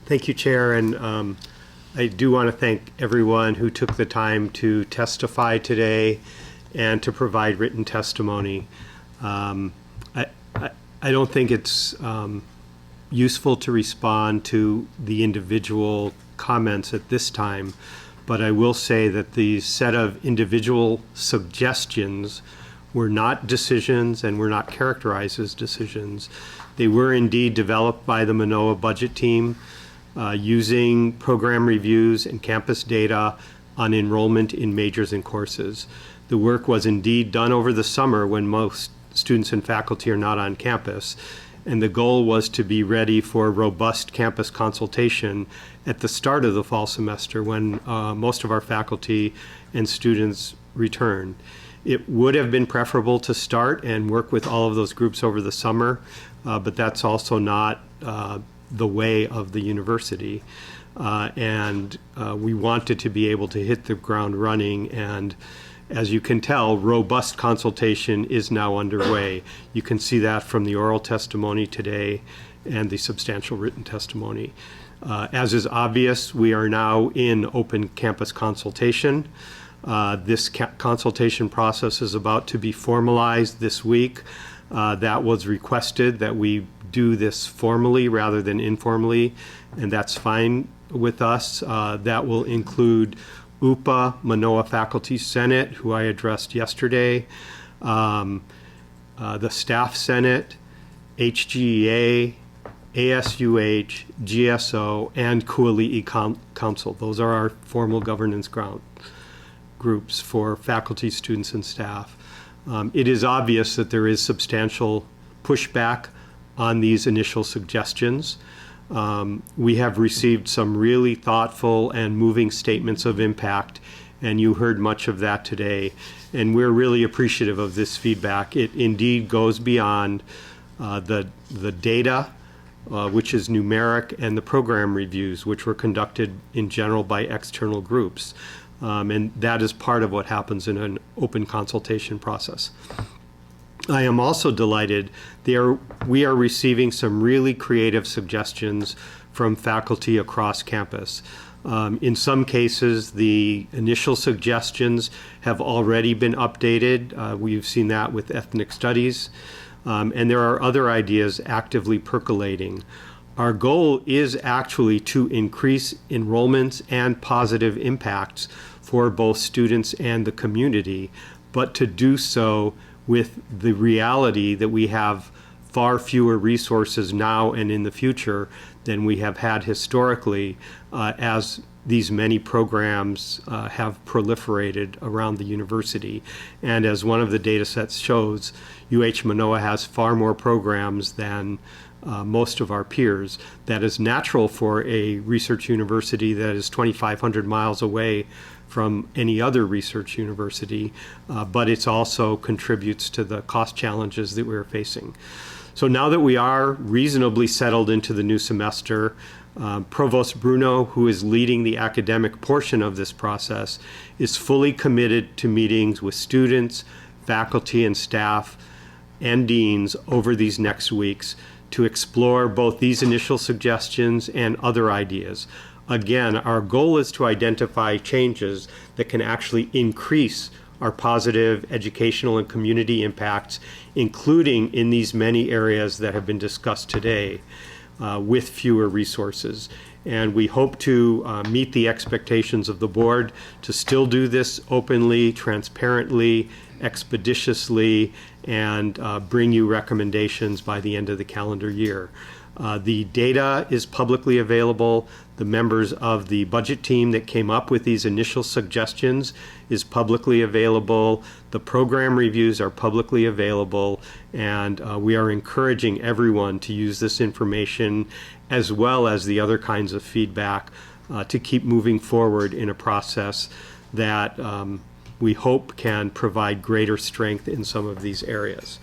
Thank you, Chair, and I do want to thank everyone who took the time to testify today and to provide written testimony. I don't think it's useful to respond to the individual comments at this time, but I will say that the set of individual suggestions were not decisions and were not characterized as decisions. They were indeed developed by the Manoa budget team using program reviews and campus data on enrollment in majors and courses. The work was indeed done over the summer when most students and faculty are not on campus, and the goal was to be ready for robust campus consultation at the start of the fall semester when most of our faculty and students return. It would have been preferable to start and work with all of those groups over the summer, but that's also not the way of the university. And we wanted to be able to hit the ground running, and as you can tell, robust consultation is now underway. You can see that from the oral testimony today and the substantial written testimony. As is obvious, we are now in open campus consultation. This consultation process is about to be formalized this week. That was requested that we do this formally rather than informally, and that's fine with us. That will include UPA, Manoa Faculty Senate, who I addressed yesterday, the Staff Senate, HGEA, ASUH, GSO, and Kuali'i Council. Those are our formal governance groups for faculty, students, and staff. It is obvious that there is substantial pushback on these initial suggestions. We have received some really thoughtful and moving statements of impact, and you heard much of that today. And we're really appreciative of this feedback. It indeed goes beyond the data, which is numeric, and the program reviews, which were conducted in general by external groups. And that is part of what happens in an open consultation process. I am also delighted we are receiving some really creative suggestions from faculty across campus. In some cases, the initial suggestions have already been updated. We've seen that with ethnic studies. And there are other ideas actively percolating. Our goal is actually to increase enrollments and positive impacts for both students and the community, but to do so with the reality that we have far fewer resources now and in the future than we have had historically as these many programs have proliferated around the university. And as one of the data sets shows, UH Manoa has far more programs than most of our peers. That is natural for a research university that is 2,500 miles away from any other research university, but it also contributes to the cost challenges that we're facing. So now that we are reasonably settled into the new semester, Provost Bruno, who is leading the academic portion of this process, is fully committed to meetings with students, faculty, and staff, and deans over these next weeks to explore both these initial suggestions and other ideas. Again, our goal is to identify changes that can actually increase our positive educational and community impacts, including in these many areas that have been discussed today, with fewer resources. And we hope to meet the expectations of the board to still do this openly, transparently, expeditiously, and bring you recommendations by the end of the calendar year. The data is publicly available. The members of the budget team that came up with these initial suggestions is publicly available. The program reviews are publicly available, and we are encouraging everyone to use this information as well as the other kinds of feedback to keep moving forward in a process that we hope can provide greater strength in some of these areas.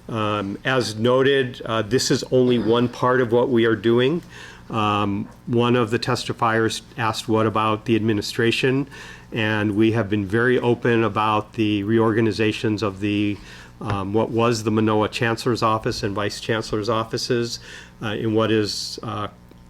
As noted, this is only one part of what we are doing. One of the testifiers asked, what about the administration? And we have been very open about the reorganizations of the what was the Manoa Chancellor's Office and Vice Chancellor's offices in what is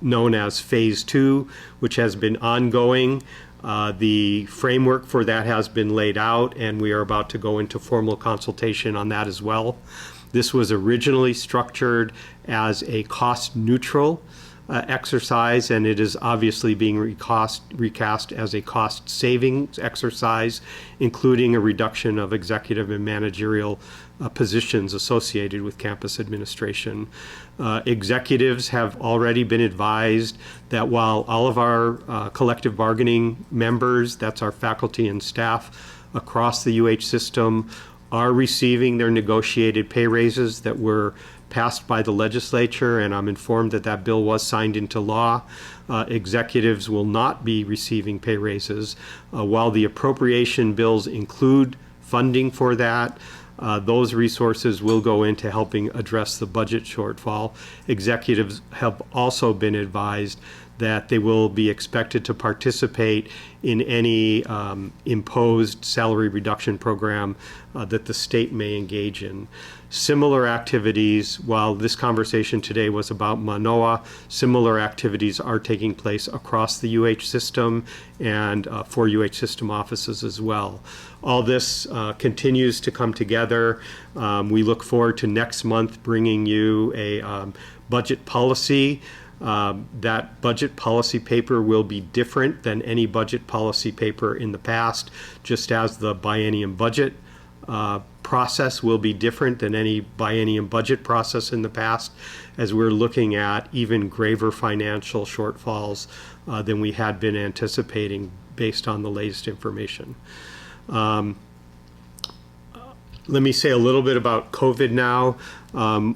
known as Phase 2, which has been ongoing. The framework for that has been laid out, and we are about to go into formal consultation on that as well. This was originally structured as a cost-neutral exercise, and it is obviously being recast as a cost savings exercise, including a reduction of executive and managerial positions associated with campus administration. Executives have already been advised that while all of our collective bargaining members, that's our faculty and staff across the UH system, are receiving their negotiated pay raises that were passed by the legislature, and I'm informed that that bill was signed into law. Executives will not be receiving pay raises. While the appropriation bills include funding for that, those resources will go into helping address the budget shortfall. Executives have also been advised that they will be expected to participate in any imposed salary reduction program that the state may engage in. Similar activities, while this conversation today was about Manoa, similar activities are taking place across the UH system and for UH system offices as well. All this continues to come together. We look forward to next month bringing you a budget policy. That budget policy paper will be different than any budget policy paper in the past, just as the biennium budget process will be different than any biennium budget process in the past, as we're looking at even graver financial shortfalls than we had been anticipating based on the latest information. Let me say a little bit about COVID now.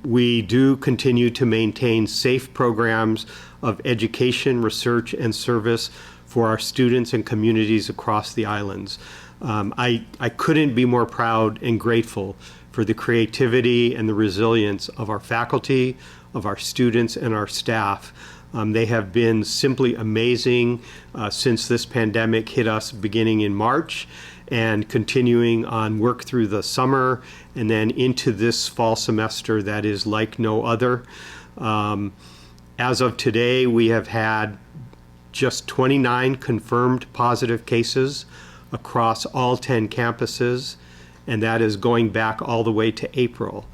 We do continue to maintain safe programs of education, research, and service for our students and communities across the islands. I couldn't be more proud and grateful for the creativity and the resilience of our faculty, of our students, and our staff. They have been simply amazing since this pandemic hit us beginning in March, and continuing on work through the summer and then into this fall semester that is like no other. As of today, we have had just 29 confirmed positive cases across all 10 campuses, and that is going back all the way to April.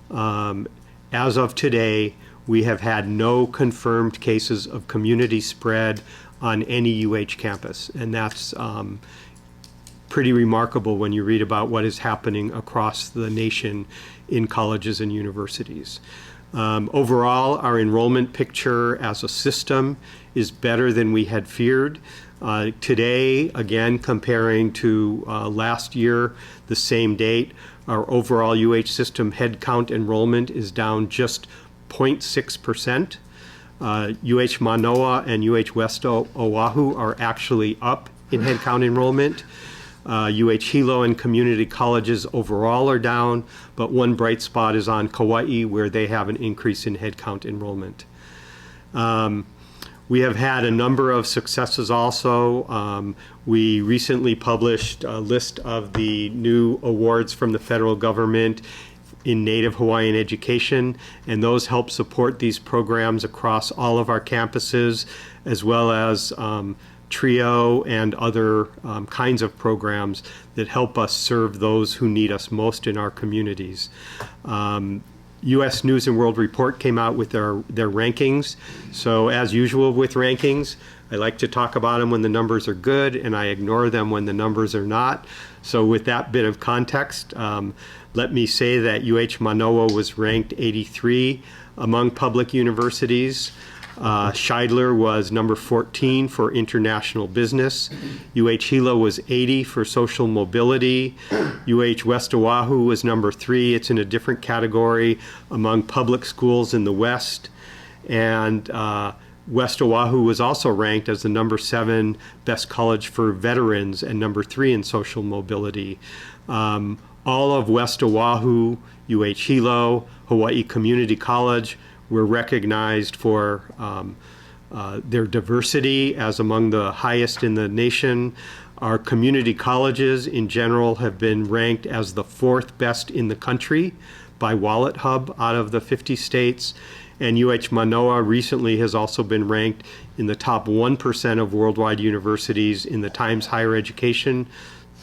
As of today, we have had no confirmed cases of community spread on any UH campus, and that's pretty remarkable when you read about what is happening across the nation in colleges and universities. Overall, our enrollment picture as a system is better than we had feared. Today, again, comparing to last year, the same date, our overall UH system headcount enrollment is down just 0.6%. UH Manoa and UH West Oahu are actually up in headcount enrollment. UH Hilo and community colleges overall are down, but one bright spot is on Kauai, where they have an increase in headcount enrollment. We have had a number of successes also. We recently published a list of the new awards from the federal government in Native Hawaiian education, and those help support these programs across all of our campuses, as well as TRIO and other kinds of programs that help us serve those who need us most in our communities. U.S. News and World Report came out with their rankings. So as usual with rankings, I like to talk about them when the numbers are good, and I ignore them when the numbers are not. So with that bit of context, let me say that UH Manoa was ranked 83 among public universities. Scheidler was number 14 for international business. UH Hilo was 80 for social mobility. UH West Oahu was number 3. It's in a different category among public schools in the West. And West Oahu was also ranked as the number 7 best college for veterans and number 3 in social mobility. All of West Oahu, UH Hilo, Hawaiʻi Community College were recognized for their diversity as among the highest in the nation. Our community colleges in general have been ranked as the 4th best in the country by Wallet Hub out of the 50 states. And UH Manoa recently has also been ranked in the top 1% of worldwide universities in the Times Higher Education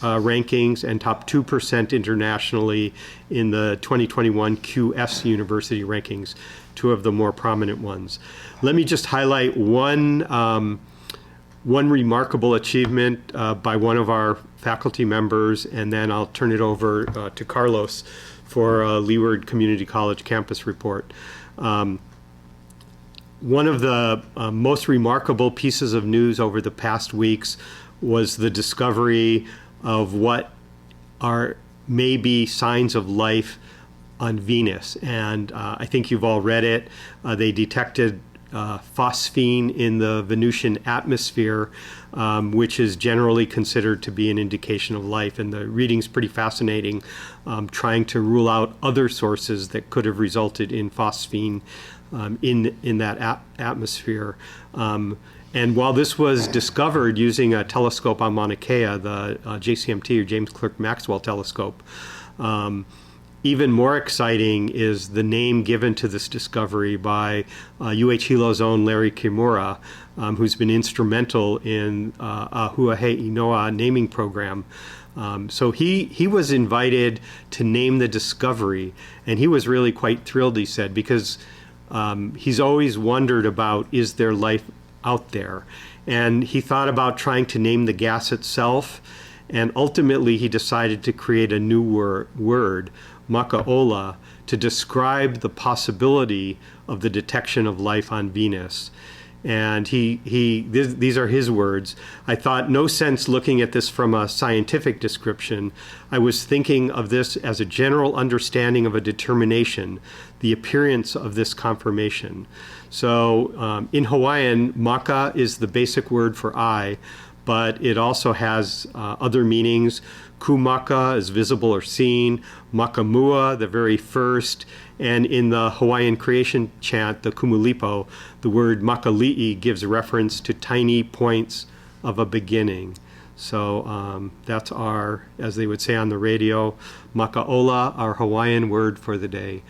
rankings, and top 2% internationally in the 2021 QS University rankings, two of the more prominent ones. Let me just highlight one remarkable achievement by one of our faculty members, and then I'll turn it over to Carlos for Leeward Community College campus report. One of the most remarkable pieces of news over the past weeks was the discovery of what are maybe signs of life on Venus. And I think you've all read it. They detected phosphine in the Venusian atmosphere, which is generally considered to be an indication of life. And the reading's pretty fascinating, trying to rule out other sources that could have resulted in phosphine in that atmosphere. And while this was discovered using a telescope on Mauna Kea, the JCMT, or James Clerk Maxwell telescope, even more exciting is the name given to this discovery by UH Hilo's own Larry Kimura, who's been instrumental in Huahei Noa naming program. So he was invited to name the discovery, and he was really quite thrilled, he said, because he's always wondered about, is there life out there? And he thought about trying to name the gas itself, and ultimately he decided to create a new word, Makaola, to describe the possibility of the detection of life on Venus. And these are his words. I thought no sense looking at this from a scientific description. I was thinking of this as a general understanding of a determination, the appearance of this confirmation. So in Hawaiian, maka is the basic word for eye, but it also has other meanings. Kumaka is visible or seen, makamua, the very first, and in the Hawaiian creation chant, the kumulipo, the word makali'i gives reference to tiny points of a beginning. So that's our, as they would say on the radio, makaola, our Hawaiian word for the day.